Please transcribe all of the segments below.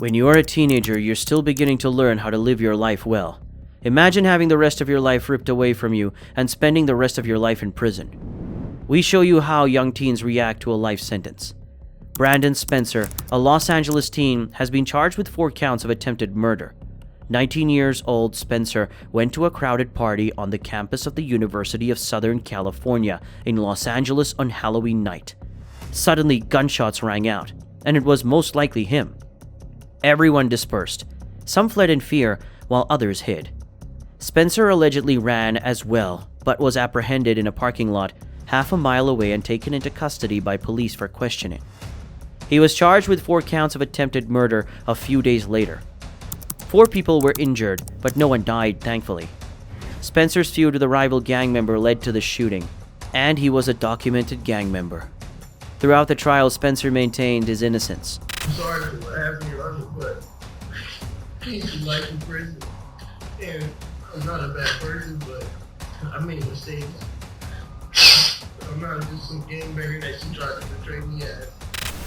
When you are a teenager, you're still beginning to learn how to live your life well. Imagine having the rest of your life ripped away from you and spending the rest of your life in prison. We show you how young teens react to a life sentence. Brandon Spencer, a Los Angeles teen, has been charged with 4 counts of attempted murder. 19 years old Spencer went to a crowded party on the campus of the University of Southern California in Los Angeles on Halloween night. Suddenly, gunshots rang out, and it was most likely him. Everyone dispersed. Some fled in fear, while others hid. Spencer allegedly ran as well, but was apprehended in a parking lot half a mile away and taken into custody by police for questioning. He was charged with 4 counts of attempted murder a few days later. 4 people were injured, but no one died, thankfully. Spencer's feud with a rival gang member led to the shooting, and he was a documented gang member. Throughout the trial, Spencer maintained his innocence. I'm sorry for what happened to your uncle, but he's life in prison. And I'm not a bad person, but I made mistakes. I'm not just some gangbanger that she tried to portray me as.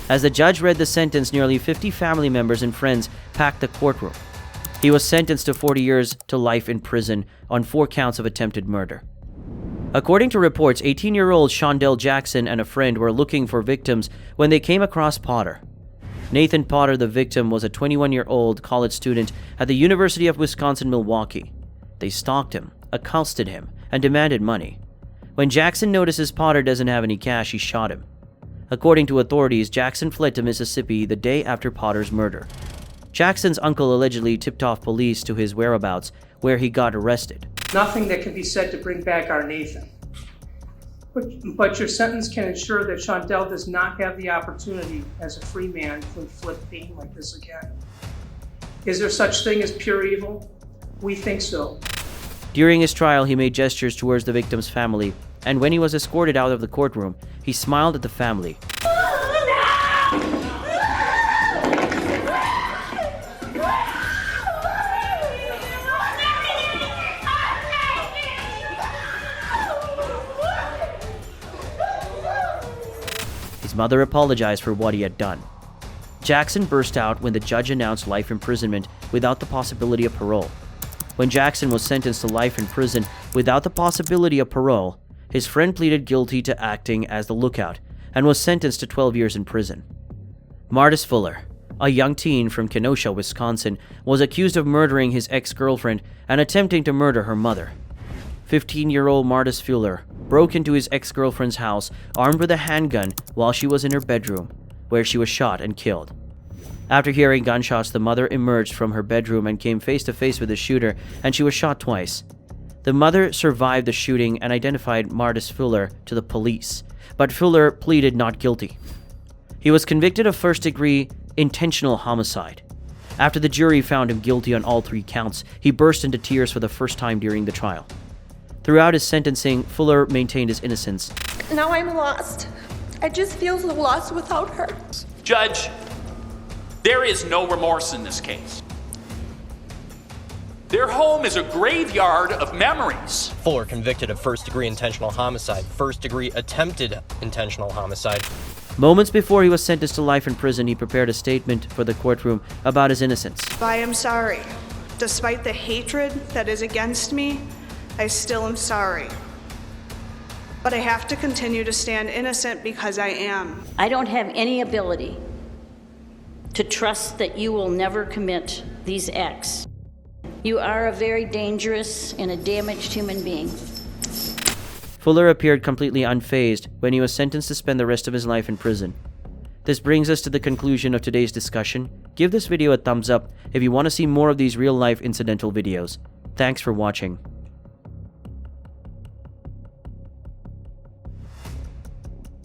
As the judge read the sentence, nearly 50 family members and friends packed the courtroom. He was sentenced to 40 years to life in prison on 4 counts of attempted murder. According to reports, 18-year-old Shondell Jackson and a friend were looking for victims when they came across Potter. Nathan Potter, the victim, was a 21-year-old college student at the University of Wisconsin-Milwaukee. They stalked him, accosted him, and demanded money. When Jackson notices Potter doesn't have any cash, he shot him. According to authorities, Jackson fled to Mississippi the day after Potter's murder. Jackson's uncle allegedly tipped off police to his whereabouts, where he got arrested. Nothing that can be said to bring back our Nathan. But your sentence can ensure that Shondell does not have the opportunity as a free man to inflict pain like this again. Is there such thing as pure evil? We think so. During his trial, he made gestures towards the victim's family, and when he was escorted out of the courtroom, he smiled at the family. His mother apologized for what he had done. Jackson burst out when the judge announced life imprisonment without the possibility of parole. When Jackson was sentenced to life in prison without the possibility of parole, his friend pleaded guilty to acting as the lookout and was sentenced to 12 years in prison. Martis Fuller, a young teen from Kenosha, Wisconsin, was accused of murdering his ex-girlfriend and attempting to murder her mother. 15-year-old Martis Fuller broke into his ex-girlfriend's house armed with a handgun while she was in her bedroom, where she was shot and killed. After hearing gunshots, the mother emerged from her bedroom and came face to face with the shooter, and she was shot twice. The mother survived the shooting and identified Martis Fuller to the police, but Fuller pleaded not guilty. He was convicted of first-degree intentional homicide. After the jury found him guilty on all 3 counts, he burst into tears for the first time during the trial. Throughout his sentencing, Fuller maintained his innocence. Now I'm lost. I just feel so lost without her. Judge, there is no remorse in this case. Their home is a graveyard of memories. Fuller convicted of first-degree intentional homicide, first-degree attempted intentional homicide. Moments before he was sentenced to life in prison, he prepared a statement for the courtroom about his innocence. I am sorry. Despite the hatred that is against me, I still am sorry. But I have to continue to stand innocent because I am. I don't have any ability to trust that you will never commit these acts. You are a very dangerous and a damaged human being. Fuller appeared completely unfazed when he was sentenced to spend the rest of his life in prison. This brings us to the conclusion of today's discussion. Give this video a thumbs up if you want to see more of these real-life incidental videos. Thanks for watching.